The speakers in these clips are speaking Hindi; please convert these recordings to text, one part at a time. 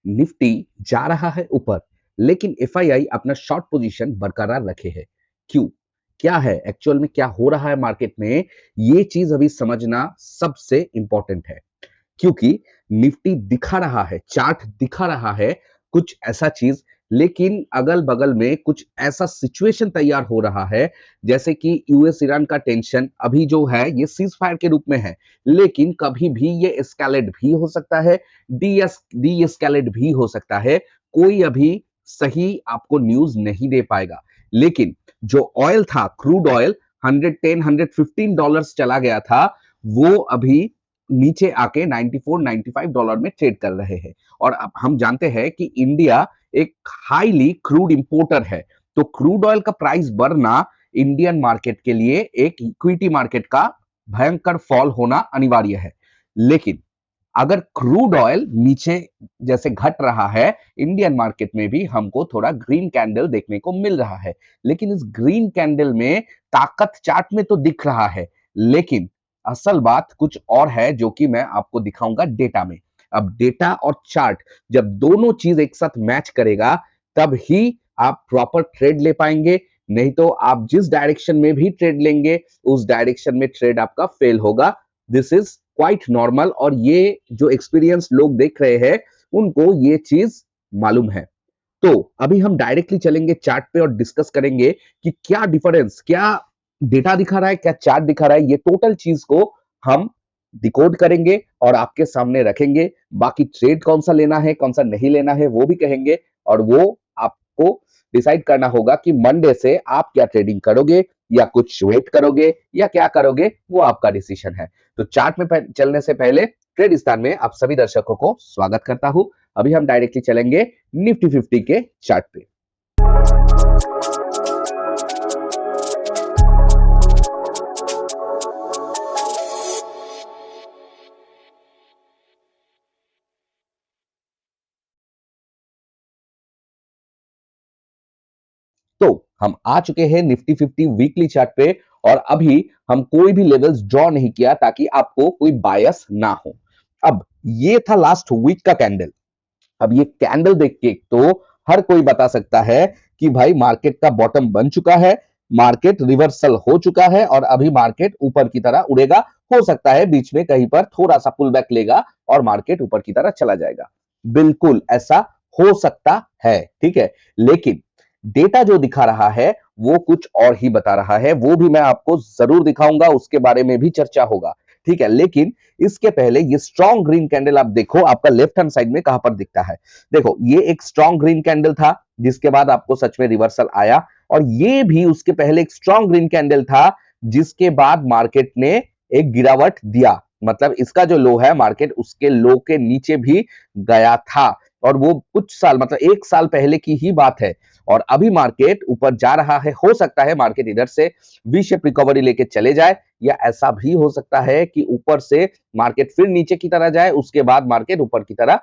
निफ्टी जा रहा है ऊपर, लेकिन एफआईआई अपना शॉर्ट पोजीशन बरकरार रखे है। क्यों? क्या है एक्चुअल में, क्या हो रहा है मार्केट में, ये चीज अभी समझना सबसे इंपॉर्टेंट है। क्योंकि निफ्टी दिखा रहा है, चार्ट दिखा रहा है कुछ ऐसा चीज, लेकिन अगल बगल में कुछ ऐसा सिचुएशन तैयार हो रहा है जैसे कि यूएस ईरान का टेंशन अभी जो है ये सीज फायर के रूप में है, लेकिन कभी भी ये एस्केलेट भी हो सकता है, डी एस्केलेट भी हो सकता है। कोई अभी सही आपको न्यूज नहीं दे पाएगा। लेकिन जो ऑयल था, क्रूड ऑयल 110 $115 चला गया था, वो अभी नीचे आके 94 $95 में ट्रेड कर रहे हैं। और अब हम जानते हैं कि इंडिया एक हाईली क्रूड इंपोर्टर है, तो क्रूड ऑयल का प्राइस बढ़ना इंडियन मार्केट के लिए एक इक्विटी मार्केट का भयंकर फॉल होना अनिवार्य है। लेकिन अगर क्रूड ऑयल नीचे जैसे घट रहा है, इंडियन मार्केट में भी हमको थोड़ा ग्रीन कैंडल देखने को मिल रहा है। लेकिन इस ग्रीन कैंडल में ताकत चार्ट में तो दिख रहा है, लेकिन असल बात कुछ और है जो कि मैं आपको दिखाऊंगा डेटा में। अब डेटा और चार्ट जब दोनों चीज एक साथ मैच करेगा, तब ही आप प्रॉपर ट्रेड ले पाएंगे। नहीं तो आप जिस डायरेक्शन में भी ट्रेड लेंगे, उस डायरेक्शन में ट्रेड आपका फेल होगा। दिस इज क्वाइट नॉर्मल, और ये जो एक्सपीरियंस लोग देख रहे हैं उनको ये चीज मालूम है। तो अभी हम डायरेक्टली चलेंगे चार्ट पे और डिस्कस करेंगे कि क्या डिफरेंस, क्या डेटा दिखा रहा है, क्या चार्ट दिखा रहा है। ये टोटल चीज को हम डिकोड करेंगे और आपके सामने रखेंगे। बाकी ट्रेड कौन सा लेना है, कौन सा नहीं लेना है, वो भी कहेंगे। और वो आपको डिसाइड करना होगा कि मंडे से आप क्या ट्रेडिंग करोगे, या कुछ वेट करोगे, या क्या करोगे, वो आपका डिसीजन है। तो चार्ट में चलने से पहले ट्रेड स्थान में आप सभी दर्शकों को स्वागत करता हूं। अभी हम डायरेक्टली चलेंगे निफ्टी 50 के चार्ट पे। तो हम आ चुके हैं निफ्टी 50 वीकली चार्ट पे, और अभी हम कोई भी लेवल्स ड्रॉ नहीं किया ताकि आपको कोई बायस ना हो। अब ये था लास्ट वीक का कैंडल। अब ये कैंडल देख के तो हर कोई बता सकता है कि भाई मार्केट का बॉटम बन चुका है, मार्केट रिवर्सल हो चुका है, और अभी मार्केट ऊपर की तरह उड़ेगा। हो सकता है बीच में कहीं पर थोड़ा सा पुल बैक लेगा और मार्केट ऊपर की तरह चला जाएगा। बिल्कुल ऐसा हो सकता है, ठीक है। लेकिन डेटा जो दिखा रहा है वो कुछ और ही बता रहा है। वो भी मैं आपको जरूर दिखाऊंगा, उसके बारे में भी चर्चा होगा, ठीक है। लेकिन इसके पहले ये स्ट्रॉन्ग ग्रीन कैंडल आप देखो, आपका लेफ्ट हैंड साइड में कहां पर दिखता है। देखो ये एक स्ट्रॉन्ग ग्रीन कैंडल था, जिसके बाद आपको सच में रिवर्सल आया। और ये भी उसके पहले एक स्ट्रॉन्ग ग्रीन कैंडल था, जिसके बाद मार्केट ने एक गिरावट दिया। मतलब इसका जो लो है, मार्केट उसके लो के नीचे भी गया था। और वो कुछ साल, मतलब 1 साल पहले की ही बात है। और अभी मार्केट ऊपर जा रहा है। हो सकता है मार्केट इधर से वी शेप रिकवरी लेके चले जाए, या ऐसा भी हो सकता है कि ऊपर से मार्केट फिर नीचे की तरह जाए, उसके बाद मार्केट ऊपर की तरह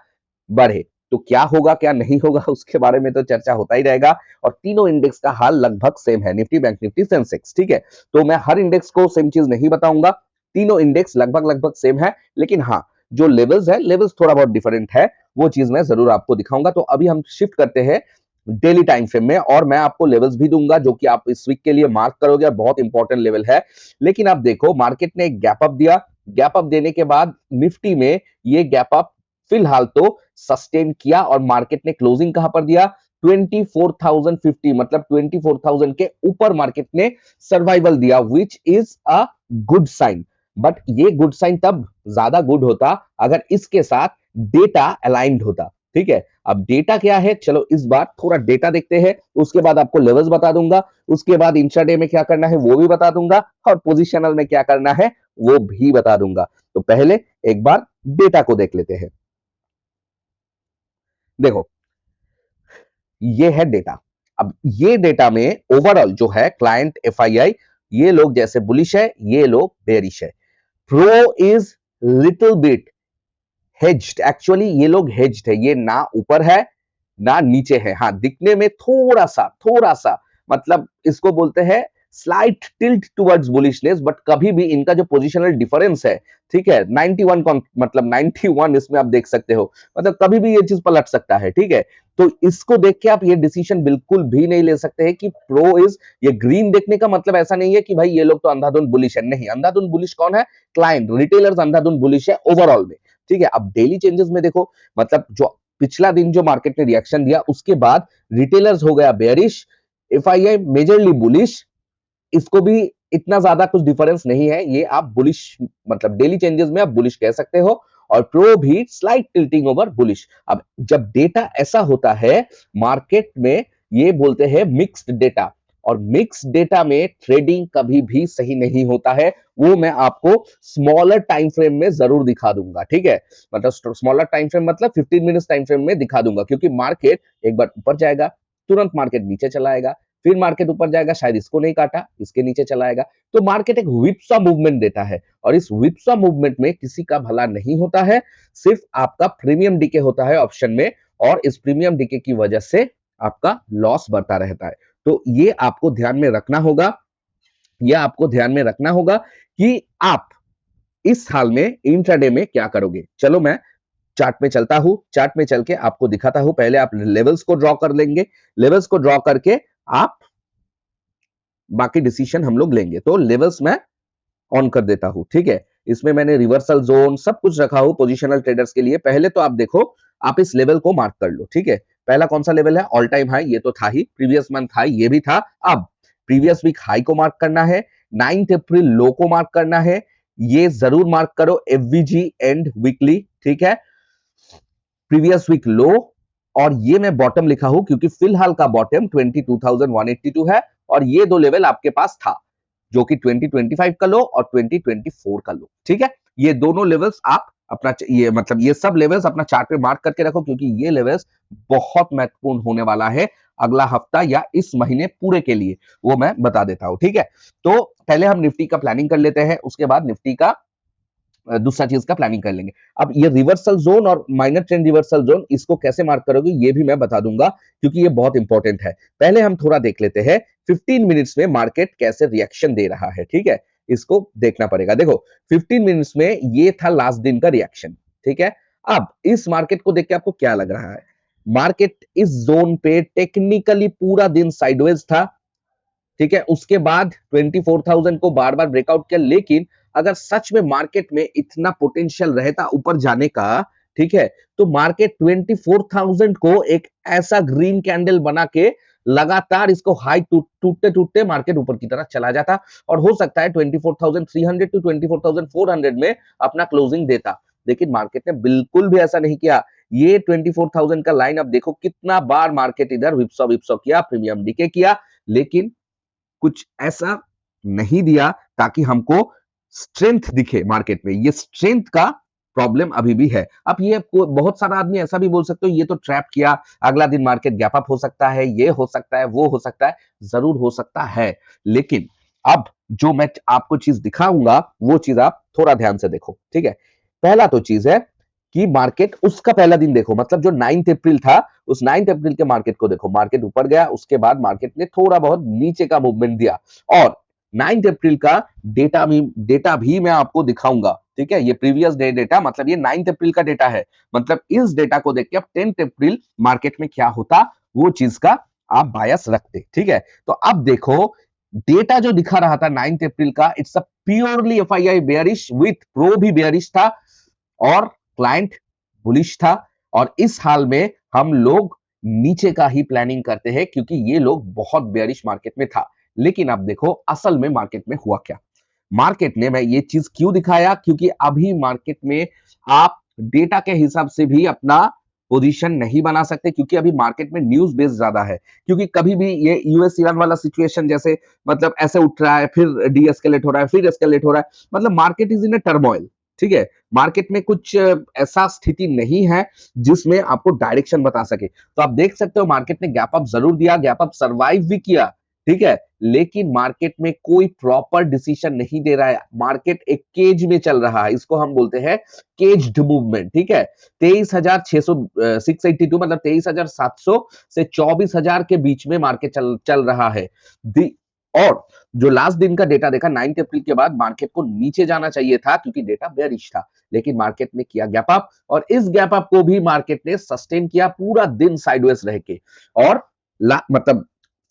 बढ़े। तो क्या होगा क्या नहीं होगा उसके बारे में तो चर्चा होता ही रहेगा। और तीनों इंडेक्स का हाल लगभग सेम है, निफ्टी, बैंक निफ्टी, सेंसेक्स, ठीक है। तो मैं हर इंडेक्स को सेम चीज नहीं बताऊंगा, तीनों इंडेक्स लगभग लगभग सेम है। लेकिन हाँ, जो लेवल्स है, लेवल्स थोड़ा बहुत डिफरेंट है, वो चीज मैं जरूर आपको दिखाऊंगा। तो अभी हम शिफ्ट करते हैं डेली टाइम फ्रेम में, और मैं आपको लेवल्स भी दूंगा जो कि आप इस वीक के लिए मार्क करोगे, और बहुत इंपॉर्टेंट लेवल है। लेकिन आप देखो मार्केट ने एक गैप अप दिया, गैप अप देने के बाद निफ्टी में ये गैप अप फिलहाल तो सस्टेन किया, और मार्केट ने क्लोजिंग कहां पर दिया, 24,050, मतलब 24,000 के ऊपर मार्केट ने सर्वाइवल दिया, which is a good sign. But ये गुड साइन तब ज्यादा गुड होता अगर इसके साथ डेटा अलाइंड होता, ठीक है। अब डेटा क्या है, चलो इस बार थोड़ा डेटा देखते हैं, उसके बाद आपको लेवल्स बता दूंगा, उसके बाद इंट्राडे में क्या करना है वो भी बता दूंगा, और पोजिशनल में क्या करना है वो भी बता दूंगा। तो पहले एक बार डेटा को देख लेते हैं। देखो ये है डेटा। अब ये डेटा में ओवरऑल जो है क्लाइंट एफआईआई, ये लोग जैसे बुलिश है, ये लोग बेरिश है। Pro is little bit hedged, actually ये लोग हेज्ड है, ये ना ऊपर है ना नीचे है। हाँ, दिखने में थोड़ा सा मतलब इसको बोलते हैं slight tilt towards bullishness, but कभी भी इनका जो पोजिशनल डिफरेंस है, ठीक है, 91 मतलब 91 इसमें आप देख सकते हो, मतलब कभी भी ये चीज पलट सकता है, ठीक है। तो इसको देख के आप ये डिसीजन बिल्कुल भी नहीं ले सकते हैं कि प्रो इज, ये ग्रीन देखने का मतलब ऐसा नहीं है कि भाई ये लोग तो अंधाधुंध बुलिश है, नहीं, अंधाधुंध बुलिश कौन है? क्लाइंट, रिटेलर्स अंधाधुंध बुलिश है ओवरऑल में, ठीक है। अब डेली चेंजेस में देखो, मतलब जो पिछला दिन जो मार्केट ने रिएक्शन दिया उसके बाद रिटेलर्स हो गया बेयरिश, एफआईआई मेजरली बुलिश, इसको भी इतना ज्यादा कुछ डिफरेंस नहीं है, ये आप बुलिश, मतलब डेली चेंजेस में आप बुलिश कह सकते हो, और प्रो भी स्लाइट टिल्टिंग ओवर बुलिश। अब जब डेटा ऐसा होता है मार्केट में, ये बोलते हैं मिक्स्ड डेटा, और मिक्स डेटा में ट्रेडिंग कभी भी सही नहीं होता है, वो मैं आपको स्मॉलर टाइम फ्रेम में जरूर दिखा दूंगा, ठीक है। मतलब स्मॉलर टाइम फ्रेम मतलब 15 मिनट्स टाइम फ्रेम में दिखा दूंगा, क्योंकि मार्केट एक बार ऊपर जाएगा, तुरंत मार्केट नीचे चला आएगा, फिर मार्केट ऊपर जाएगा, शायद इसको नहीं काटा, इसके नीचे चला आएगा। तो मार्केट एक व्हिपसा मूवमेंट देता है, और इस व्हिपसा मूवमेंट में किसी का भला नहीं होता है, सिर्फ आपका प्रीमियम डीके होता है ऑप्शन में, और इस प्रीमियम डीके की वजह से आपका लॉस बढ़ता रहता है। तो ये आपको ध्यान में रखना होगा, यह आपको ध्यान में रखना होगा कि आप इस हाल में इंट्राडे में क्या करोगे। चलो मैं चार्ट में चलता हूं, चार्ट में चल के आपको दिखाता हूं। पहले आप लेवल्स को ड्रॉ कर लेंगे, लेवल्स को ड्रॉ करके आप बाकी डिसीजन हम लोग लेंगे। तो लेवल्स मैं ऑन कर देता हूं, ठीक है। इसमें मैंने रिवर्सल जोन सब कुछ रखा हूं पोजिशनल ट्रेडर्स के लिए। पहले तो आप देखो, आप इस लेवल को मार्क कर लो, ठीक है। पहला कौन सा लेवल है? ऑल टाइम हाई, ये तो था ही, प्रीवियस मंथ हाई ये भी था। अब प्रीवियस वीक हाई को मार्क करना है, 9 अप्रैल लो को मार्क करना है, ये जरूर मार्क करो, एफवीजी एंड वीकली, ठीक है। प्रीवियस वीक लो, और ये मैं बॉटम लिखा हूं क्योंकि फिलहाल का बॉटम 22,182 है, और ये दो लेवल आपके पास था, जो कि 2025 का लो और 2024 का लो, ठीक है। ये दोनों लेवल्स आप अपना, ये मतलब ये सब लेवल्स अपना चार्ट पे मार्क करके रखो, क्योंकि ये लेवल्स बहुत महत्वपूर्ण होने वाला है अगला हफ्ता या इस महीने पूरे के लिए, वो मैं बता देता हूं, ठीक है। तो पहले हम निफ्टी का प्लानिंग कर लेते हैं, उसके बाद निफ्टी का दूसरा चीज का प्लानिंग कर लेंगे। अब ये रिवर्सल जोन और माइनर ट्रेंड रिवर्सल जोन, इसको कैसे मार्क करोगे ये भी मैं बता दूंगा, क्योंकि ये बहुत इंपॉर्टेंट है। पहले हम थोड़ा देख लेते हैं 15 मिनट्स में मार्केट कैसे रिएक्शन दे रहा है, ठीक है। इसको देखना पड़ेगा। देखो 15 मिनट्स में ये था लास्ट दिन का रिएक्शन, ठीक है। अब इस मार्केट को देख के आपको क्या लग रहा है? मार्केट इस जोन पे टेक्निकली पूरा दिन साइडवेज था, ठीक है। उसके बाद 24,000 को बार बार ब्रेकआउट किया, लेकिन अगर सच में मार्केट में इतना पोटेंशियल रहता ऊपर जाने का, ठीक है, तो मार्केट 24,000 को एक ऐसा ग्रीन कैंडल बना के लगातार इसको हाई टूटते टूटते मार्केट ऊपर की तरफ चला जाता, और हो सकता है 24,300 टू 24,400 में अपना क्लोजिंग देता। लेकिन मार्केट ने बिल्कुल भी ऐसा नहीं किया। ये 24,000 का लाइन अब देखो कितना बार मार्केट इधर विप्सो विप्सो किया, प्रीमियम डीके किया, लेकिन कुछ ऐसा नहीं दिया ताकि हमको स्ट्रेंथ दिखे मार्केट में। ये स्ट्रेंथ का प्रॉब्लम अभी भी है। अब ये बहुत सारा आदमी ऐसा भी बोल सकते हो ये तो ट्रैप किया, अगला दिन मार्केट गैप अप हो सकता है, ये हो सकता है, वो हो सकता है, जरूर हो सकता है, लेकिन अब जो मैं आपको चीज दिखाऊंगा वो चीज आप थोड़ा ध्यान से देखो, ठीक है। पहला तो चीज है कि मार्केट उसका पहला दिन देखो, मतलब जो 9 अप्रैल था, उस 9 अप्रैल के मार्केट को देखो। मार्केट ऊपर गया, उसके बाद मार्केट ने थोड़ा बहुत नीचे का मूवमेंट दिया, और 9 अप्रैल का डेटा भी मैं आपको दिखाऊंगा, ठीक है। ये प्रीवियस डे डेटा, मतलब ये 9 अप्रैल का डेटा है, मतलब इस डेटा को देख के अब 10 अप्रैल मार्केट में क्या होता वो चीज का आप बायस रखते, ठीक है। तो अब देखो डेटा जो दिखा रहा था 9 अप्रैल का, it's a purely FII bearish with pro भी बेयरिश था, और क्लाइंट बुलिश था, और इस हाल में हम लोग नीचे का ही प्लानिंग करते हैं, क्योंकि ये लोग बहुत बेयरिश मार्केट में था। लेकिन अब देखो असल में मार्केट में हुआ क्या। मार्केट ने, मैं ये चीज क्यों दिखाया, क्योंकि अभी मार्केट में आप डेटा के हिसाब से भी अपना पोजीशन नहीं बना सकते, क्योंकि अभी मार्केट में न्यूज बेस ज्यादा है। क्योंकि कभी भी ये यूएस ईरान वाला सिचुएशन जैसे, मतलब ऐसे उठ रहा है, फिर डी एस्केलेट हो रहा है, फिर एस्केलेट हो रहा है, मतलब market is in A turmoil, ठीक है। मार्केट में कुछ ऐसा स्थिति नहीं है जिसमें आपको डायरेक्शन बता सके। तो आप देख सकते हो मार्केट ने गैप अप जरूर दिया, गैप अप सर्वाइव भी किया, ठीक है, लेकिन मार्केट में कोई प्रॉपर डिसीजन नहीं दे रहा है। मार्केट एक केज में चल रहा है, इसको हम बोलते हैं केज्ड मूवमेंट, ठीक है। 23,600 682 मतलब 23,700 से 24,000 के बीच में मार्केट चल रहा है। और जो लास्ट दिन का डेटा देखा 9 अप्रैल के बाद मार्केट को नीचे जाना चाहिए था क्योंकि डेटा बेयरिश था, लेकिन मार्केट ने किया गैप अप और इस गैप अप को भी मार्केट ने सस्टेन किया पूरा दिन साइडवेज रह के। और मतलब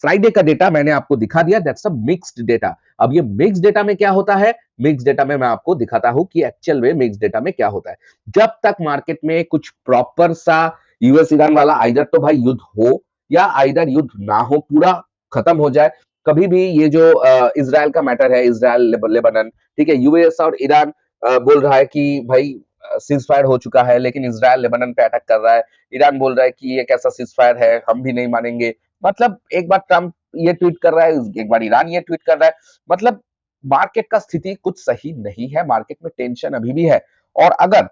फ्राइडे का डेटा मैंने आपको दिखा दिया, दैट्स अ मिक्स्ड डेटा। अब ये मिक्स्ड डेटा में क्या होता है, मिक्स्ड डेटा में मैं आपको दिखाता हूं कि एक्चुअल में मिक्स्ड डेटा में क्या होता है। जब तक मार्केट में कुछ प्रॉपर सा यूएस ईरान वाला आइदर तो भाई युद्ध हो या आइदर युद्ध ना हो, पूरा खत्म हो जाए, कभी भी ये जो इजराइल का मैटर है, इजराइल लेबनान, ठीक है, यूएस और ईरान बोल रहा है कि भाई सीज फायर हो चुका है, लेकिन इजराइल लेबनान पे अटैक कर रहा है, ईरान बोल रहा है कि ये कैसा सीज फायर है, हम भी नहीं मानेंगे। मतलब एक बार ट्रंप ये ट्वीट कर रहा है, एक बार ईरान ये ट्वीट कर रहा है। मतलब मार्केट का स्थिति कुछ सही नहीं है, मार्केट में टेंशन अभी भी है। और अगर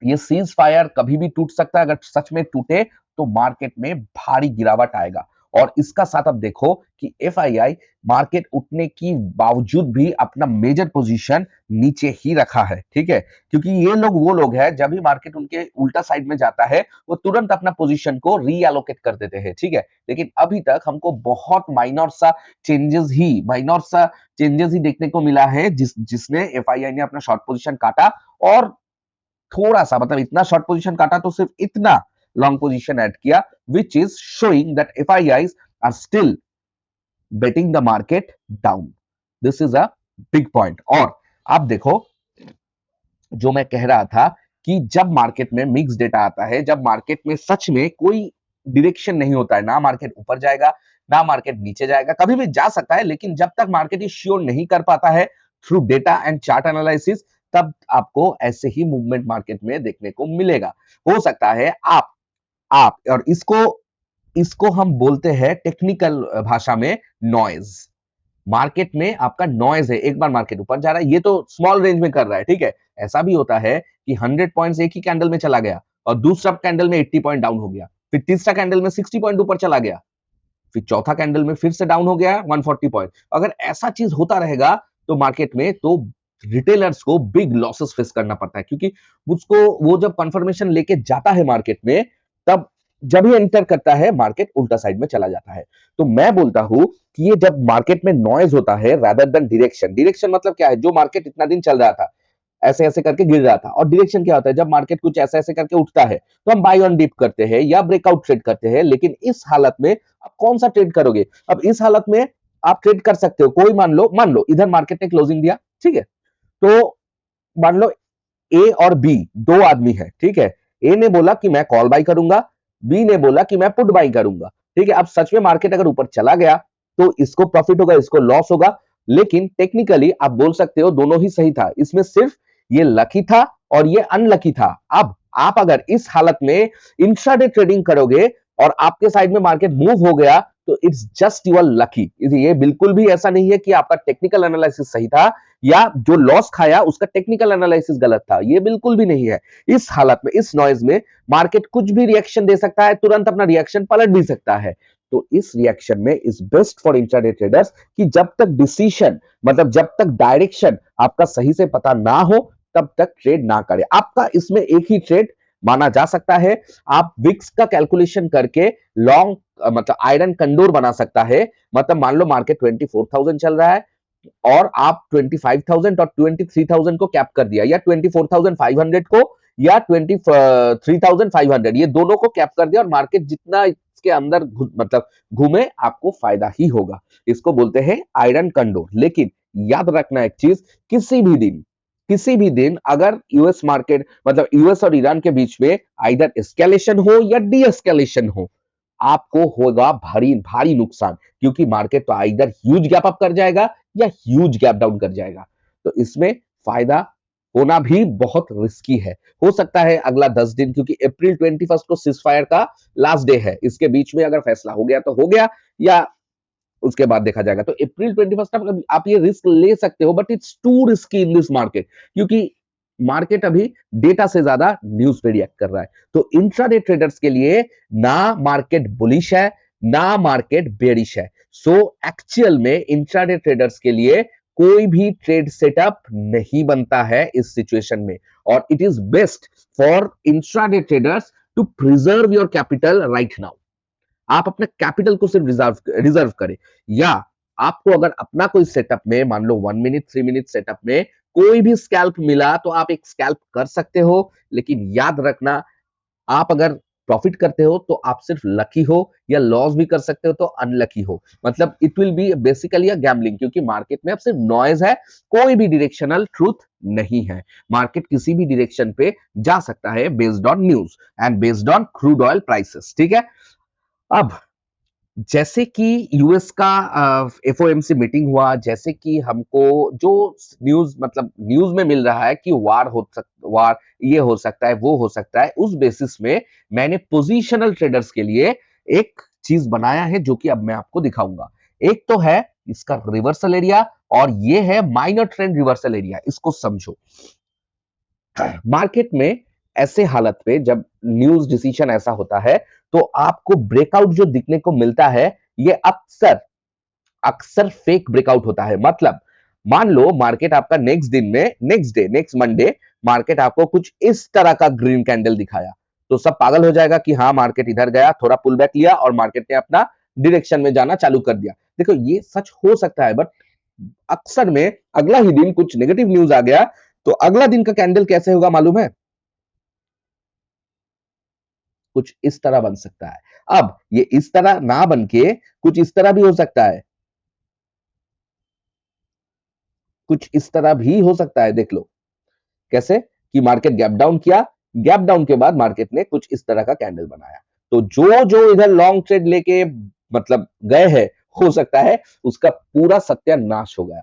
ये सीज फायर कभी भी टूट सकता है, अगर सच में टूटे तो मार्केट में भारी गिरावट आएगा। और इसका साथ अब देखो कि एफआईआई मार्केट उठने की बावजूद भी अपना मेजर पोजीशन नीचे ही रखा है, ठीक है, क्योंकि ये लोग वो लोग हैं, जब भी मार्केट उनके उल्टा साइड में जाता है वो तुरंत अपना पोजीशन को रीएलोकेट कर देते हैं, ठीक है। लेकिन अभी तक हमको बहुत माइनर सा चेंजेस ही देखने को मिला है, जिसने एफआईआई ने अपना शॉर्ट पोजीशन काटा। और थोड़ा सा मतलब इतना शॉर्ट पोजीशन काटा तो सिर्फ इतना लॉन्ग पोजीशन ऐड किया, which is showing that FIIs are still betting the market down. This is a big point. और आप देखो, जो मैं कह रहा था कि जब मार्केट में मिक्स डेटा आता है, जब मार्केट में सच में कोई डायरेक्शन नहीं होता है, ना मार्केट ऊपर जाएगा ना मार्केट नीचे जाएगा, कभी भी जा सकता है, लेकिन जब तक मार्केट ये श्योर नहीं कर पाता है through data and chart analysis, तब आपको ऐसे ही मूवमेंट मार्केट में देखने को मिलेगा। हो सकता है आप और इसको इसको हम बोलते हैं टेक्निकल भाषा में नॉइज। मार्केट में आपका नॉइज है, एक बार मार्केट ऊपर जा रहा है, ये तो स्मॉल रेंज में कर रहा है, ठीक है। ऐसा भी होता है कि 100 पॉइंट्स एक ही कैंडल में चला गया और दूसरा कैंडल में 80 पॉइंट डाउन हो गया, फिर तीसरा कैंडल में 60 पॉइंट ऊपर चला गया, फिर चौथा कैंडल में फिर से डाउन हो गया 140 पॉइंट। अगर ऐसा चीज होता रहेगा तो मार्केट में तो रिटेलर्स को बिग लॉसेस फेस करना पड़ता है, क्योंकि उसको वो जब कंफर्मेशन लेके जाता है मार्केट में, तब जब ही एंटर करता है मार्केट उल्टा साइड में चला जाता है। तो मैं बोलता हूं कि ये जब मार्केट में नॉइज होता है रादर देन डायरेक्शन, डायरेक्शन मतलब क्या है, जो मार्केट इतना दिन चल रहा था ऐसे ऐसे करके गिर रहा था, और डायरेक्शन क्या होता है, जब मार्केट कुछ ऐसे ऐसे करके उठता है तो हम बाय ऑन डिप करते हैं या ब्रेकआउट ट्रेड करते हैं। लेकिन इस हालत में आप कौन सा ट्रेड करोगे? अब इस हालत में आप ट्रेड कर सकते हो, कोई मान लो इधर मार्केट ने क्लोजिंग दिया, ठीक है, तो मान लो ए और बी दो आदमी है, ठीक है। ए ने बोला कि मैं कॉल बाई करूंगा, बी ने बोला कि मैं पुट बाई करूंगा, ठीक है। अब सच में मार्केट अगर ऊपर चला गया तो इसको प्रॉफिट होगा, इसको लॉस होगा, लेकिन टेक्निकली आप बोल सकते हो दोनों ही सही था, इसमें सिर्फ ये लकी था और ये अनलकी था। अब आप अगर इस हालत में इंट्राडे ट्रेडिंग करोगे और आपके साइड में मार्केट मूव हो गया तो इट्स जस्ट यूर लकी। ये बिल्कुल भी ऐसा नहीं है कि आपका टेक्निकल एनालिसिस सही था या जो लॉस खाया उसका टेक्निकल एनालिसिस गलत था, ये बिल्कुल भी नहीं है। इस हालत में, इस नॉइज में मार्केट कुछ भी रिएक्शन दे सकता है, तुरंत अपना रिएक्शन पलट भी सकता है। तो इस रिएक्शन में is best for intraday traders कि जब तक डिसीजन मतलब जब तक डायरेक्शन आपका सही से पता ना हो तब तक ट्रेड ना करें। आपका इसमें एक ही ट्रेड माना जा सकता है, आप विक्स का कैलकुलेशन करके लॉन्ग मतलब आयरन कंडोर बना सकता है। मतलब मान लो मार्केट 24,000 चल रहा है और आप 25,000 और 23,000 को कैप कर दिया, या 24,500 को या 23,500, ये दोनों को कैप कर दिया और मार्केट जितना इसके अंदर मतलब घूमे आपको फायदा ही होगा। इसको बोलते हैं आयरन कंडोर। लेकिन याद रखना एक चीज, किसी भी दिन अगर यूएस मार्केट मतलब यूएस और ईरान के बीच में आइदर एस्केलेशन हो या डी एस्केलेशन हो, आपको होगा भारी भारी नुकसान, क्योंकि मार्केट तो आइदर ह्यूज गैप अप कर जाएगा या ह्यूज गैप डाउन कर जाएगा। तो इसमें फायदा होना भी बहुत रिस्की है। हो सकता है अगला 10 दिन, क्योंकि अप्रैल 21 को सीजफायर का लास्ट डे है, इसके बीच में अगर फैसला हो गया तो हो गया, या उसके बाद देखा जाएगा। तो अप्रैल 21 तक आप ये रिस्क ले सकते हो, but it's to risky in this market, क्योंकि मार्केट अभी डेटा से ज्यादा न्यूज पे रिएक्ट कर रहा है। तो इंट्राडे ट्रेडर्स के लिए ना मार्केट बुलिश है ना मार्केट बेरिश है। सो एक्चुअल में इंट्राडे ट्रेडर्स के लिए कोई भी ट्रेड सेटअप नहीं बनता है इस सिचुएशन में, और it is best for intraday traders to preserve your capital right now. आप अपने कैपिटल को सिर्फ रिजर्व करें, या आपको अगर अपना कोई सेटअप में मान लो 1 मिनट 3 मिनट सेटअप में कोई भी स्कैल्प मिला तो आप एक स्कैल्प कर सकते हो, लेकिन याद रखना आप अगर प्रॉफिट करते हो तो आप सिर्फ लकी हो, या लॉस भी कर सकते हो तो अनलकी हो। मतलब it will be basically a gambling, क्योंकि मार्केट में अब सिर्फ नॉइज है, कोई भी डायरेक्शनल ट्रूथ नहीं है। मार्केट किसी भी डायरेक्शन पे जा सकता है based on news and based on crude oil prices, ठीक है। अब जैसे कि यूएस का एफओएमसी मीटिंग हुआ, जैसे कि हमको जो न्यूज मतलब न्यूज में मिल रहा है कि वार ये हो सकता है वो हो सकता है, उस बेसिस में मैंने पोजिशनल ट्रेडर्स के लिए एक चीज बनाया है जो कि अब मैं आपको दिखाऊंगा। एक तो है इसका रिवर्सल एरिया और ये है माइनर ट्रेंड रिवर्सल एरिया। इसको समझो। मार्केट में ऐसे हालत पे जब न्यूज डिसीजन ऐसा होता है तो आपको ब्रेकआउट जो दिखने को मिलता है ये अक्सर अक्सर फेक ब्रेकआउट होता है। मतलब मान लो मार्केट आपका नेक्स्ट दिन में next day next Monday market आपको कुछ इस तरह का ग्रीन कैंडल दिखाया तो सब पागल हो जाएगा कि हाँ मार्केट इधर गया, थोड़ा पुल बैक लिया और मार्केट ने अपना डायरेक्शन में जाना चालू कर दिया। देखो ये सच हो सकता है, बट अक्सर में अगला ही दिन कुछ नेगेटिव न्यूज आ गया तो अगला दिन का कैंडल कैसे होगा मालूम है? कुछ इस तरह बन सकता है। अब ये इस तरह ना बन के कुछ इस तरह भी हो सकता है, कुछ इस तरह भी हो सकता है। देख लो कैसे कि मार्केट गैप डाउन किया, गैप डाउन के बाद मार्केट ने कुछ इस तरह का कैंडल बनाया। तो जो जो इधर लॉन्ग ट्रेड लेके मतलब गए हैं, हो सकता है उसका पूरा सत्यानाश हो गया।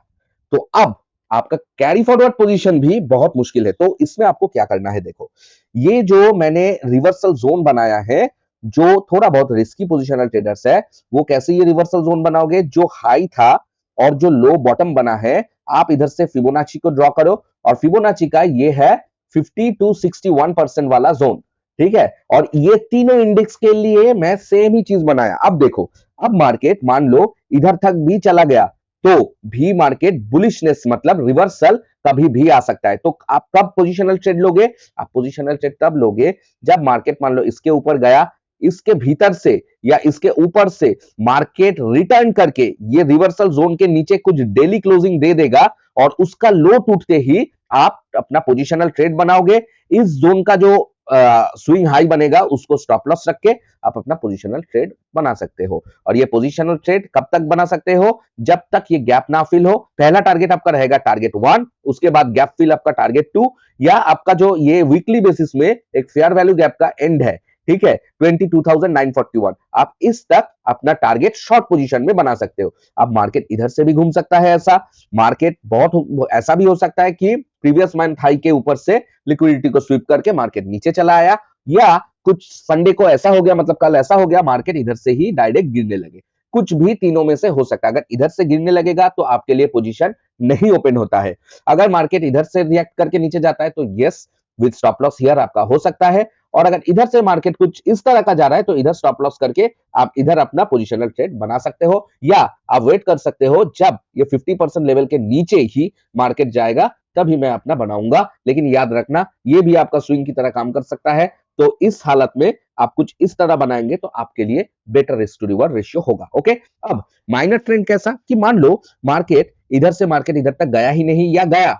तो अब आपका कैरी फॉरवर्ड पोजीशन भी बहुत मुश्किल है। तो इसमें आपको क्या करना है, देखो ये जो मैंने रिवर्सल जोन बनाया है, जो थोड़ा बहुत रिस्की पोजिशनल ट्रेडर्स है, वो कैसे ये रिवर्सल जोन बनाओगे? जो हाई था और जो लो बॉटम बना है, आप इधर से फिबोनाची को ड्रॉ करो और फिबोनाची का ये है 50 टू 61% वाला जोन, ठीक है। और ये तीनों इंडेक्स के लिए मैं सेम ही चीज बनाया। अब देखो, अब मार्केट मान लो इधर तक भी चला गया तो भी मार्केट बुलिशनेस मतलब रिवर्सल कभी भी आ सकता है। तो आप कब पोजिशनल ट्रेड लोगे? आप पोजिशनल ट्रेड तब लोगे जब मार्केट मान लो इसके ऊपर गया, इसके भीतर से या इसके ऊपर से मार्केट रिटर्न करके ये रिवर्सल जोन के नीचे कुछ डेली क्लोजिंग दे देगा और उसका लो टूटते ही आप अपना पोजिशनल ट्रेड बनाओगे। इस जोन का जो स्विंग हाई बनेगा उसको स्टॉप लॉस रख के आप अपना पोजिशनल ट्रेड बना सकते हो। और ये पोजिशनल ट्रेड कब तक बना सकते हो? जब तक ये गैप ना फिल हो। पहला टारगेट आपका रहेगा टारगेट 1, उसके बाद गैप फिल आपका टारगेट 2, या आपका जो ये वीकली बेसिस में एक फेयर वैल्यू गैप का एंड है, ठीक है, 22,941। आप इस तक अपना टारगेट शॉर्ट पोजीशन में बना सकते हो। अब मार्केट इधर से भी घूम सकता है, ऐसा मार्केट बहुत ऐसा भी हो सकता है कि प्रीवियस मंथ हाई के ऊपर से लिक्विडिटी को स्वीप करके मार्केट नीचे चला आया, या कुछ संडे को ऐसा हो गया, मतलब कल ऐसा हो गया मार्केट इधर से ही डायरेक्ट गिरने लगे। कुछ भी तीनों में से हो सकता है। अगर इधर से गिरने लगेगा तो आपके लिए पोजीशन नहीं ओपन होता है। अगर मार्केट इधर से रिएक्ट करके नीचे जाता है तो yes, with stop loss here आपका हो सकता है। और अगर इधर से मार्केट कुछ इस तरह का जा रहा है तो इधर स्टॉप लॉस करके आप इधर अपना पोजिशनल ट्रेड बना सकते हो, या आप वेट कर सकते हो जब ये 50% लेवल के नीचे ही मार्केट जाएगा तभी मैं अपना बनाऊंगा। लेकिन याद रखना ये भी आपका स्विंग की तरह काम कर सकता है। तो इस हालत में आप कुछ इस तरह बनाएंगे तो आपके लिए better risk to reward ratio होगा। ओके, अब माइनर ट्रेंड कैसा कि मान लो मार्केट इधर से मार्केट इधर तक गया ही नहीं, या गया,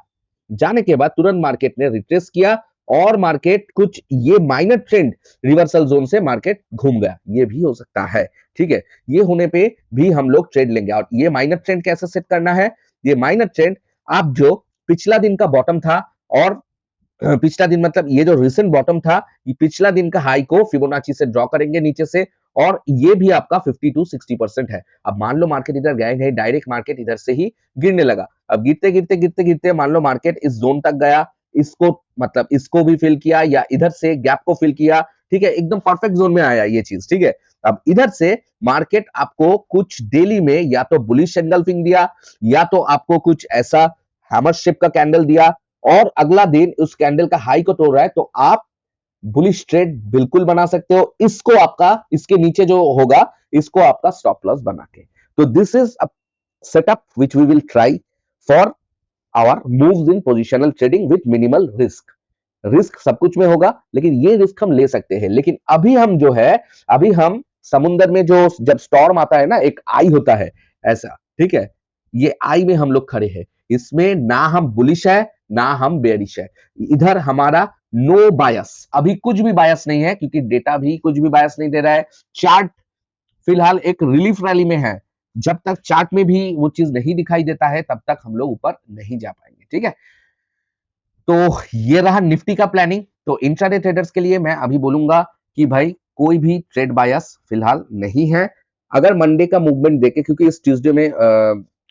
जाने के बाद तुरंत मार्केट ने रिट्रेस किया और मार्केट कुछ ये माइनर ट्रेंड रिवर्सल जोन से मार्केट घूम गया, ये भी हो सकता है, ठीक है। ये होने पे भी हम लोग ट्रेड लेंगे। और ये माइनर ट्रेंड कैसे सेट करना है? ये माइनर ट्रेंड आप जो पिछला दिन का बॉटम था और पिछला दिन मतलब ये जो रिसेंट बॉटम था, ये पिछला दिन का हाई को फिबोनाची से ड्रॉ करेंगे नीचे से, और ये भी आपका 50 टू 60% है। अब मान लो मार्केट इधर गए नहीं, डायरेक्ट मार्केट इधर से ही गिरने लगा। अब गिरते गिरते गिरते गिरते मान लो मार्केट इस जोन तक गया, इसको मतलब इसको भी फिल किया या इधर से गैप को फिल किया, ठीक है, एकदम परफेक्ट जोन में आया ये चीज, ठीक है। अब इधर से मार्केट आपको कुछ डेली में या तो बुलिश एंगल्फिंग दिया, या तो आपको कुछ ऐसा हैमर शेप का कैंडल दिया, और अगला दिन उस कैंडल का हाई को तोड़ रहा है, तो आप बुलिश ट्रेड बिल्कुल बना सकते हो। इसको आपका इसके नीचे जो होगा इसको आपका स्टॉप लॉस बना के। तो this is a setup which we will try for our moves in positional trading with minimal risk. Risk सब कुछ में होगा लेकिन ये रिस्क हम ले सकते हैं। लेकिन अभी हम जो है, अभी हम समुद्र में जो जब स्टॉर्म आता है ना, एक आई होता है ऐसा, ठीक है, ये आई में हम लोग खड़े हैं, इसमें ना हम बुलिश है ना हम बेयरिश है, इधर हमारा नो बायस, अभी कुछ भी बायस नहीं है क्योंकि डेटा भी कुछ भी बायस नहीं दे रहा है। चार्ट फिलहाल एक रिलीफ रैली में है, जब तक चार्ट में भी वो चीज नहीं दिखाई देता है तब तक हम लोग ऊपर नहीं जा पाएंगे। ठीक है, तो ये रहा निफ्टी का प्लानिंग। तो इंट्राडे ट्रेडर्स के लिए मैं अभी बोलूंगा कि भाई कोई भी ट्रेड बायस फिलहाल नहीं है। अगर मंडे का मूवमेंट देखे, क्योंकि इस ट्यूसडे में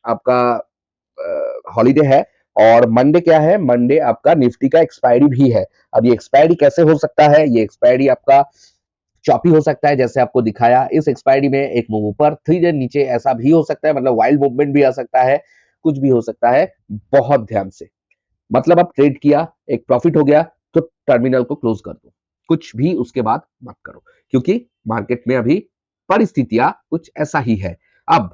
आपका हॉलीडे है, और मंडे क्या है, मंडे आपका निफ्टी का एक्सपायरी भी है। अब ये एक्सपायरी कैसे हो सकता है, ये एक्सपायरी आपका चॉपी हो सकता है, जैसे आपको दिखाया इस एक्सपायरी में एक मूव ऊपर 3 दिन नीचे, ऐसा भी हो सकता है, मतलब वाइल्ड मूवमेंट भी आ सकता है, कुछ भी हो सकता है। बहुत ध्यान से, मतलब आप ट्रेड किया, एक प्रॉफिट हो गया तो टर्मिनल को क्लोज कर दो, कुछ भी उसके बाद मत करो, क्योंकि मार्केट में अभी परिस्थितियां कुछ ऐसा ही है। अब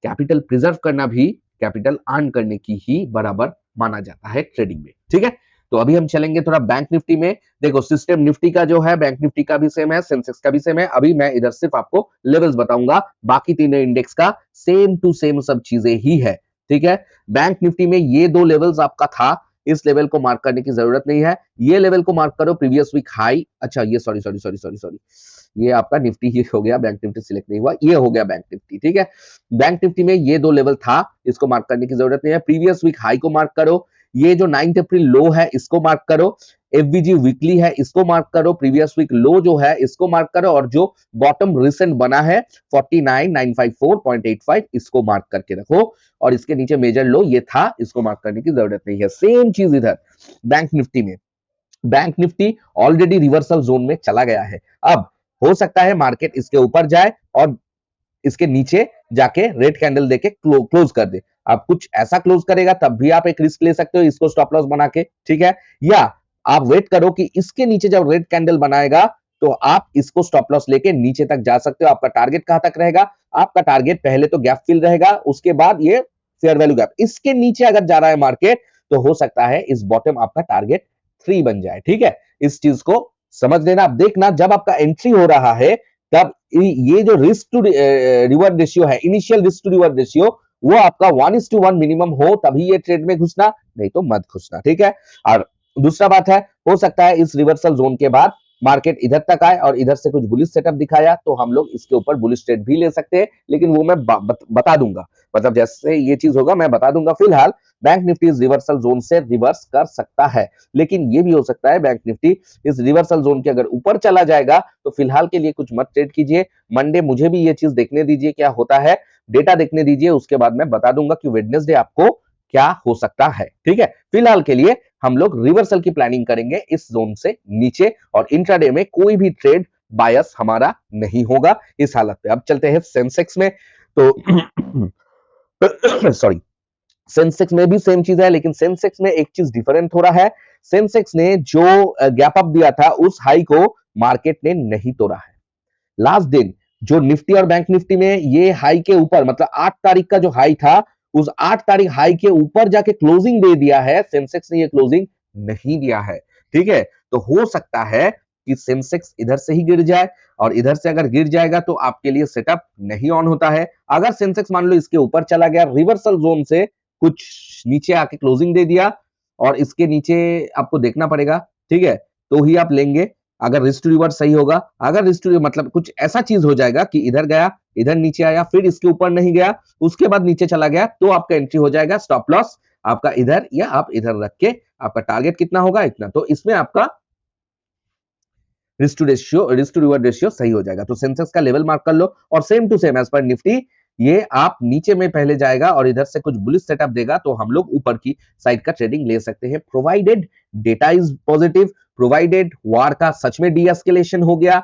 कैपिटल प्रिजर्व करना भी कैपिटल अर्न करने की ही बराबर माना जाता है ट्रेडिंग में। ठीक है, तो अभी हम चलेंगे थोड़ा बैंक निफ्टी में। देखो सिस्टम निफ्टी का जो है, बैंक निफ्टी का भी सेम है, सेंसेक्स का भी सेम है। अभी मैं इधर सिर्फ आपको लेवल्स बताऊंगा, बाकी तीनों इंडेक्स का सेम टू सेम सब चीजें ही है। ठीक है, बैंक निफ्टी में ये दो लेवल्स आपका था, इस लेवल को मार्क करने की जरूरत नहीं है, ये लेवल को मार्क करो, प्रीवियस वीक हाई। अच्छा ये sorry sorry sorry sorry sorry, ये आपका निफ्टी ही हो गया, बैंक निफ्टी सिलेक्ट नहीं हुआ, ये हो गया बैंक निफ्टी। ठीक है, बैंक निफ्टी में ये दो लेवल था, इसको मार्क करने की जरूरत नहीं है। प्रीवियस वीक हाई को मार्क करो, ये जो 9 अप्रैल लो है इसको मार्क करो, एफवीजी वीकली है इसको मार्क करो, प्रीवियस वीक लो जो है इसको मार्क करो, और जो बॉटम रिसेंट बना है 49954.85 इसको मार्क करके रखो, और इसके नीचे मेजर लो ये था, इसको मार्क करने की जरूरत नहीं है। सेम चीज इधर बैंक निफ्टी में, bank Nifty already reversal zone में चला गया है। अब हो सकता है मार्केट इसके ऊपर जाए और इसके नीचे जाके रेड कैंडल देके क्लोज कर दे। आप कुछ ऐसा क्लोज करेगा तब भी आप एक रिस्क ले सकते हो, इसको स्टॉप लॉस बना के। ठीक है, या आप वेट करो कि इसके नीचे जब रेड कैंडल बनाएगा तो आप इसको स्टॉप लॉस लेके नीचे तक जा सकते हो। आपका टारगेट कहां तक रहेगा, आपका टारगेट पहले तो गैप फिल रहेगा, उसके बाद ये फेयर वैल्यू गैप। इसके नीचे अगर जा रहा है मार्केट तो हो सकता है इस बॉटम आपका टारगेट 3 बन जाए। ठीक है, इस चीज को समझ लेना। आप देखना जब आपका एंट्री हो रहा है तब ये जो रिस्क टू रिवर्ड रेशियो है, initial risk to reward ratio, वो आपका 1:1 मिनिमम हो तभी ये ट्रेड में घुसना, नहीं तो मत घुसना। ठीक है, और दूसरा बात है, हो सकता है इस रिवर्सल जोन के बाद मार्केट इधर तक आए और इधर से कुछ बुलिश सेटअप दिखाया तो हम लोग इसके ऊपर बुलिश ट्रेड भी ले सकते हैं, लेकिन वो मैं बता दूंगा, मतलब जैसे ये चीज होगा मैं बता दूंगा। फिलहाल बैंक निफ्टी इस रिवर्सल जोन से रिवर्स कर सकता है, लेकिन ये भी हो सकता है बैंक निफ्टी इस रिवर्सल जोन के अगर ऊपर चला जाएगा तो फिलहाल के लिए कुछ मत ट्रेड कीजिए। मंडे मुझे भी ये चीज देखने दीजिए क्या होता है, डेटा देखने दीजिए, उसके बाद मैं बता दूंगा कि वेडनेसडे आपको क्या हो सकता है। ठीक है, फिलहाल के लिए हम लोग रिवर्सल की प्लानिंग करेंगे इस जोन से नीचे, और इंट्राडे में कोई भी ट्रेड बायस हमारा नहीं होगा इस हालत पे। अब चलते हैं सेंसेक्स में। तो सॉरी, सेंसेक्स में भी सेम चीज है, लेकिन सेंसेक्स में एक चीज डिफरेंट हो रहा है। सेंसेक्स ने जो गैप अप दिया था उस हाई को मार्केट ने नहीं तोड़ा है। लास्ट दिन जो निफ्टी और बैंक निफ्टी में ये हाई के ऊपर, मतलब 8 तारीख का जो हाई था, उस 8 तारीख हाई के ऊपर जाके क्लोजिंग दे दिया है, सेंसेक्स ने ये क्लोजिंग नहीं दिया है। ठीक है, तो हो सकता है कि सेंसेक्स इधर से ही गिर जाए, और इधर से अगर गिर जाएगा तो आपके लिए सेटअप नहीं ऑन होता है। अगर सेंसेक्स मान लो इसके ऊपर चला गया, रिवर्सल जोन से कुछ नीचे आके क्लोजिंग दे दिया, और इसके नीचे आपको देखना पड़ेगा। ठीक है, तो ही आप लेंगे अगर रिस्क टू रिवर्स सही होगा। अगर रिस्क टू मतलब कुछ ऐसा चीज हो जाएगा कि इधर गया, इधर नीचे आया, फिर इसके ऊपर नहीं गया, उसके बाद नीचे चला गया, तो आपका एंट्री हो जाएगा, स्टॉप लॉस आपका इधर या आप इधर रख के, आपका टारगेट कितना होगा इतना, तो इसमें आपका रिस्क टू रिवर्ड रेशियो सही हो जाएगा। तो सेंसेक्स का लेवल मार्क कर लो, और सेम टू सेम एज पर निफ्टी, ये आप नीचे में पहले जाएगा और इधर से कुछ बुलिश सेटअप देगा तो हम लोग ऊपर की साइड का ट्रेडिंग ले सकते हैं, provided data is positive, provided वार का सच में डीएस्केलेशन हो गया,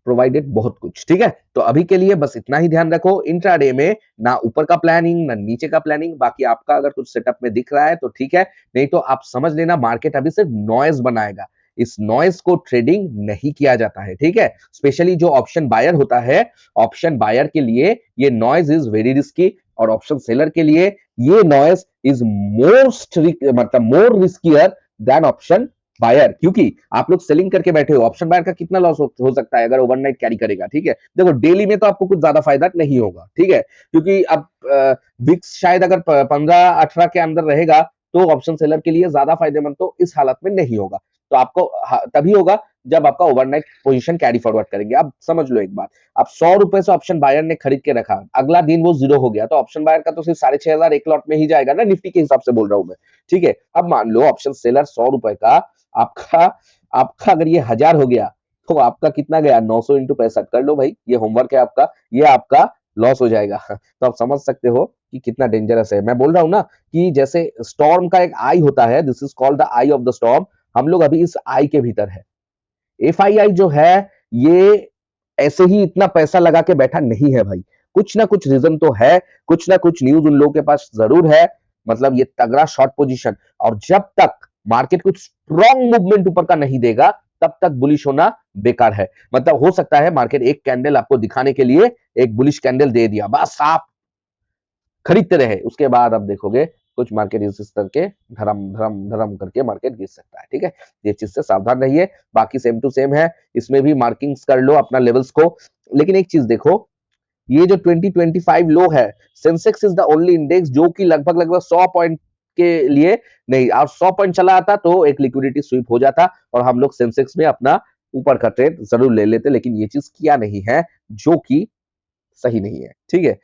प्रोवाइडेड बहुत कुछ। ठीक है, तो अभी के लिए बस इतना ही ध्यान रखो, इंट्राडे में ना ऊपर का प्लानिंग ना नीचे का प्लानिंग। बाकी आपका अगर कुछ सेटअप में दिख रहा है तो ठीक है, नहीं तो आप समझ लेना मार्केट अभी सिर्फ नॉइज बनाएगा, इस नॉइज को ट्रेडिंग नहीं किया जाता है। ठीक है, स्पेशली जो ऑप्शन बायर होता है, ऑप्शन बायर के लिए ये नॉइज इज वेरी रिस्की, और ऑप्शन सेलर के लिए ये नॉइज इज मोस्ट मतलब मोर रिस्कियर देन ऑप्शन बायर, क्योंकि आप लोग सेलिंग करके बैठे हो। ऑप्शन बायर का कितना लॉस हो सकता है अगर ओवरनाइट कैरी करेगा, ठीक है। देखो डेली में तो आपको कुछ ज्यादा फायदा नहीं होगा, ठीक है, क्योंकि अब विक्स शायद अगर 15-18 के अंदर रहेगा तो ऑप्शन सेलर के लिए ज्यादा फायदेमंद तो इस हालत में नहीं होगा। तो आपको तभी होगा जब आपका ओवरनाइट पोजीशन कैरी फॉरवर्ड करेंगे। अब समझ लो एक बात, अब 100 रुपए से ऑप्शन बायर ने खरीद के रखा, अगला दिन वो जीरो हो गया, तो ऑप्शन बायर का तो सिर्फ 6,500 एक लॉट में ही जाएगा ना, निफ्टी के हिसाब से बोल रहा हूं मैं, ठीक है। अब मान लो ऑप्शन सेलर 100 रुपए का आपका आपका अगर ये 1000 हो गया तो आपका कितना गया, 900 इंटू 65 कर लो भाई, ये होमवर्क है आपका, ये आपका लॉस हो जाएगा। तो आप समझ सकते हो कि कितना डेंजरस है। मैं बोल रहा हूं ना कि जैसे स्टॉर्म का एक आई होता है, this is called the I of the storm, हम लोग अभी इस आई के भीतर है। एफआईआई जो है ये ऐसे ही इतना पैसा लगा के बैठा नहीं है भाई, कुछ ना कुछ रीजन तो है, कुछ ना कुछ न्यूज उन लोगों के पास जरूर है, मतलब ये तगड़ा शॉर्ट पोजीशन। और जब तक मार्केट कुछ स्ट्रॉन्ग मूवमेंट ऊपर का नहीं देगा तब तक बुलिश होना बेकार है। मतलब हो सकता है मार्केट एक कैंडल आपको दिखाने के लिए एक बुलिश कैंडल दे दिया, बस आप खरीदते रहे, उसके बाद अब देखोगे कुछ मार्केट इस करके धरम धरम धरम करके मार्केट गिर सकता है, ठीक है। ये चीज से सावधान रहिए। बाकी सेम टू सेम है, इसमें भी मार्किंग्स कर लो अपना लेवल्स को। लेकिन एक चीज देखो, ये जो 2025 लो है, Sensex is the only index जो कि लगभग लगभग 100 पॉइंट के लिए नहीं, और 100 पॉइंट चला आता तो एक लिक्विडिटी स्वीप हो जाता और हम लोग सेंसेक्स में अपना ऊपर का ट्रेड जरूर ले लेते, लेकिन ये चीज किया नहीं है, जो कि सही नहीं है, ठीक है।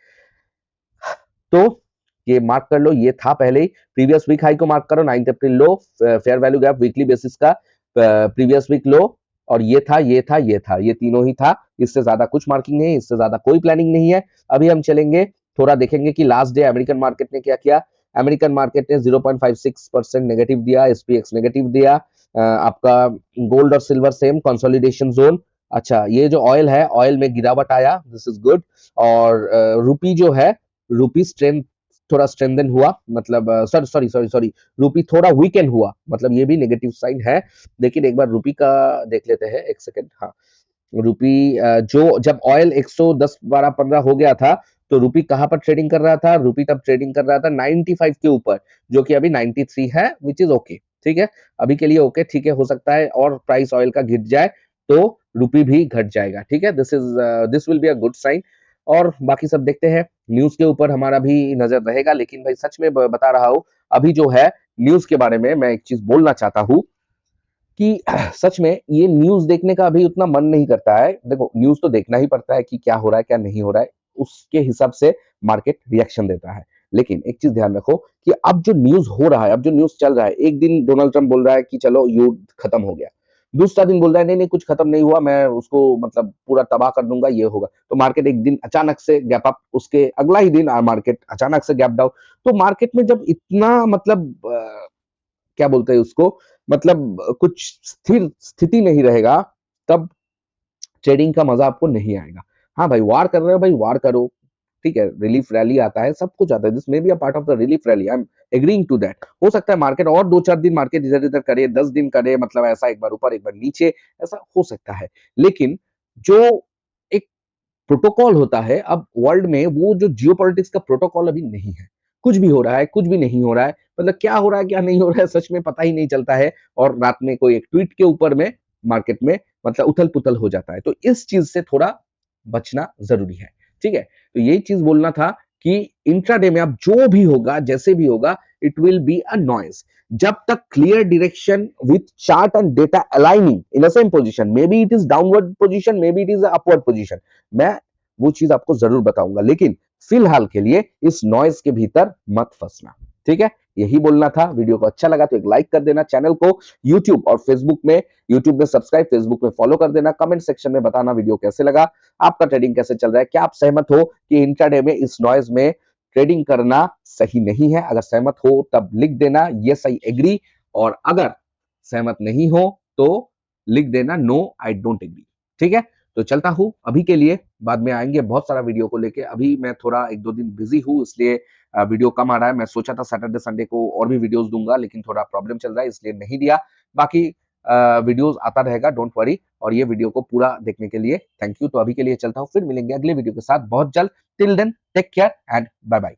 तो ये मार्क कर लो, ये था पहले ही। प्रीवियस वीक हाई को मार्क करो, 9 April low, fair value gap weekly basis का प्रीवियस वीक लो, और ये था, ये था, ये था, ये तीनों ही था। इससे ज्यादा कुछ मार्किंग नहीं है, इससे ज्यादा कोई प्लानिंग नहीं है। अभी हम चलेंगे थोड़ा देखेंगे कि लास्ट डे अमेरिकन मार्केट ने क्या किया। अमेरिकन मार्केट ने 0.56% नेगेटिव दिया, एसपीएक्स नेगेटिव दिया, आपका गोल्ड और सिल्वर सेम कंसोलिडेशन जोन। अच्छा, ये जो ऑयल है, ऑयल में गिरावट आया, दिस इज गुड। और रुपी जो है, रूपी स्ट्रेंथ थोड़ा स्ट्रेंथन हुआ, मतलब सॉरी सॉरी सॉरी सॉरी रूपी थोड़ा वीकेंड हुआ, मतलब ये भी नेगेटिव साइन है। लेकिन एक बार रूपी का देख लेते हैं, एक सेकंड। हाँ, रूपी जो जब ऑयल 110 12 15 हो गया था तो रूपी कहां पर ट्रेडिंग कर रहा था, रूपी तब ट्रेडिंग कर रहा था 95 के ऊपर, जो कि अभी 93 है, विच इज ओके, ठीक है, अभी के लिए ओके, ठीक है। हो सकता है और प्राइस ऑयल का गिर जाए तो रूपी भी घट जाएगा, ठीक है। This will be a good sign. और बाकी सब देखते हैं, न्यूज के ऊपर हमारा भी नजर रहेगा। लेकिन भाई सच में बता रहा हूं, अभी जो है न्यूज के बारे में मैं एक चीज बोलना चाहता हूं कि सच में ये न्यूज देखने का अभी उतना मन नहीं करता है। देखो न्यूज तो देखना ही पड़ता है कि क्या हो रहा है क्या नहीं हो रहा है, उसके हिसाब से मार्केट रिएक्शन देता है। लेकिन एक चीज ध्यान रखो कि अब जो न्यूज हो रहा है, अब जो न्यूज चल रहा है, एक दिन डोनाल्ड ट्रंप बोल रहा है कि चलो युद्ध खत्म हो गया, दूसरा दिन बोल रहा है नहीं नहीं कुछ खत्म नहीं हुआ, मैं उसको मतलब पूरा तबाह कर दूंगा, ये होगा, तो मार्केट एक दिन अचानक से गैप अप, उसके अगला ही दिन मार्केट अचानक से गैप डाउन। तो मार्केट में जब इतना मतलब क्या बोलते हैं उसको, मतलब कुछ स्थिर स्थिति नहीं रहेगा, तब ट्रेडिंग का मजा आपको नहीं आएगा। हाँ भाई, वार कर रहे हो भाई, वार करो, ठीक है, रिलीफ रैली आता है, सब कुछ आता है, this may be a part of the relief rally, I am agreeing to that. हो सकता है मार्केट और 2-4 दिन मार्केट इधर इधर करे, 10 दिन करे, मतलब ऐसा एक बार ऊपर एक बार नीचे, ऐसा हो सकता है। लेकिन जो एक प्रोटोकॉल होता है अब वर्ल्ड में, वो जो जियो पॉलिटिक्स का प्रोटोकॉल अभी नहीं है। कुछ भी हो रहा है, कुछ भी नहीं हो रहा है, मतलब क्या हो रहा है क्या नहीं हो रहा है सच में पता ही नहीं चलता है। और रात में कोई एक ट्वीट के ऊपर में मार्केट में मतलब उथल पुथल हो जाता है, तो इस चीज से थोड़ा बचना जरूरी है, ठीक है। तो यही चीज बोलना था कि इंट्राडे में अब जो भी होगा, जैसे भी होगा, it will be a noise. जब तक clear direction with chart and data aligning in a same position, may be it is downward position, may be it is upward position, मैं वो चीज आपको जरूर बताऊंगा। लेकिन फिलहाल के लिए इस नॉइज के भीतर मत फंसना, ठीक है। यही बोलना था। वीडियो को अच्छा लगा तो एक लाइक कर देना, चैनल को यूट्यूब और फेसबुक में, यूट्यूब में सब्सक्राइब, फेसबुक में फॉलो कर देना। कमेंट सेक्शन में बताना वीडियो कैसे लगा, आपका ट्रेडिंग कैसे चल रहा है, क्या आप सहमत हो कि इंट्राडे में इस नॉइज में ट्रेडिंग करना सही नहीं है। अगर सहमत हो तब लिख देना यस आई एग्री, और अगर सहमत नहीं हो तो लिख देना नो आई डोंट एग्री, ठीक है। तो चलता हूं अभी के लिए, बाद में आएंगे बहुत सारा वीडियो को लेके। अभी मैं थोड़ा 1-2 दिन बिजी हूं, इसलिए वीडियो कम आ रहा है। मैं सोचा था सैटरडे संडे को और भी वीडियोस दूंगा, लेकिन थोड़ा प्रॉब्लम चल रहा है इसलिए नहीं दिया। बाकी वीडियोस आता रहेगा, डोंट वरी। और ये वीडियो को पूरा देखने के लिए थैंक यू। तो अभी के लिए चलता हूं, फिर मिलेंगे अगले वीडियो के साथ बहुत जल्द। Till then take care and bye bye.